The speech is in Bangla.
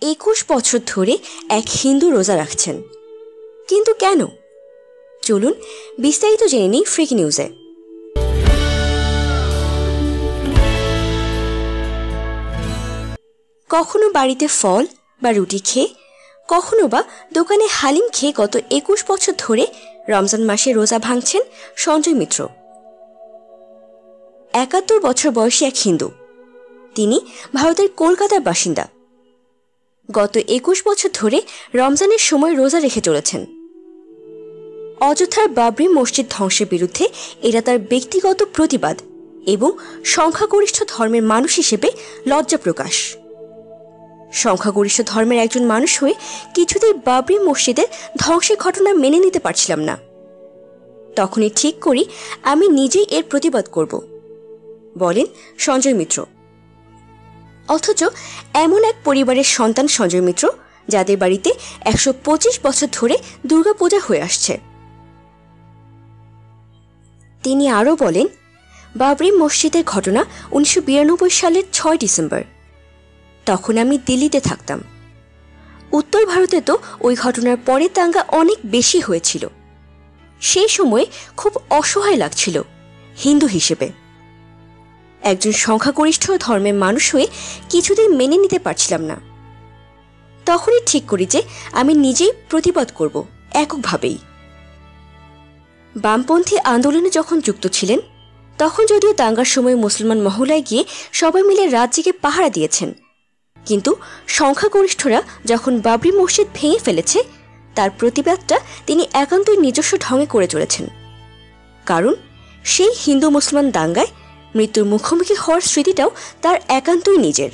21 বছর ধরে এক হিন্দু রোজা রাখছেন, কিন্তু কেন? চলুন বিস্তারিত জেনে নিই ফ্রিক নিউজে। কখনো বাড়িতে ফল বা রুটি খেয়ে, কখনো বা দোকানে হালিম খেয়ে গত 21 বছর ধরে রমজান মাসে রোজা ভাঙছেন সঞ্জয় মিত্র। 71 বছর বয়সী এক হিন্দু। তিনি ভারতের কলকাতার বাসিন্দা। গত 21 বছর ধরে রমজানের সময় রোজা রেখে চলেছেন। অযোধ্যার বাবরি মসজিদ ধ্বংসের বিরুদ্ধে এটা তার ব্যক্তিগত প্রতিবাদ এবং সংখ্যাগরিষ্ঠ ধর্মের মানুষ হিসেবে লজ্জা প্রকাশ। সংখ্যাগরিষ্ঠ ধর্মের একজন মানুষ হয়ে কিছুতেই বাবরি মসজিদের ধ্বংসের ঘটনা মেনে নিতে পারছিলাম না। তখনই ঠিক করি আমি নিজেই এর প্রতিবাদ করব, বলেন সঞ্জয় মিত্র। অথচ এমন এক পরিবারের সন্তান সঞ্জয় মিত্র, যাদের বাড়িতে 125 বছর ধরে দুর্গাপূজা হয়ে আসছে। তিনি আরও বলেন, বাবরি মসজিদের ঘটনা 1992 সালের 6 ডিসেম্বর। তখন আমি দিল্লিতে থাকতাম। উত্তর ভারতে তো ওই ঘটনার পরে দাঙ্গা অনেক বেশি হয়েছিল। সেই সময়ে খুব অসহায় লাগছিল হিন্দু হিসেবে। একজন সংখ্যাগরিষ্ঠ ধর্মের মানুষ হয়ে কিছুদিন মেনে নিতে পারছিলাম না। তখনই ঠিক করি যে আমি নিজেই প্রতিবাদ করব, এককভাবেই। বামপন্থী আন্দোলনে যখন যুক্ত ছিলেন, তখন যদিও দাঙ্গার সময় মুসলমান মহল্লায় গিয়ে সবাই মিলে রাত জেগে পাহারা দিয়েছেন, কিন্তু সংখ্যাগরিষ্ঠরা যখন বাবরি মসজিদ ভেঙে ফেলেছে, তার প্রতিবাদটা তিনি একান্তই নিজস্ব ঢঙে করে চলেছেন। কারণ সেই হিন্দু মুসলমান দাঙ্গায় মৃত্যুর মুখোমুখি হওয়ার স্মৃতিটাও তার একান্তই নিজের।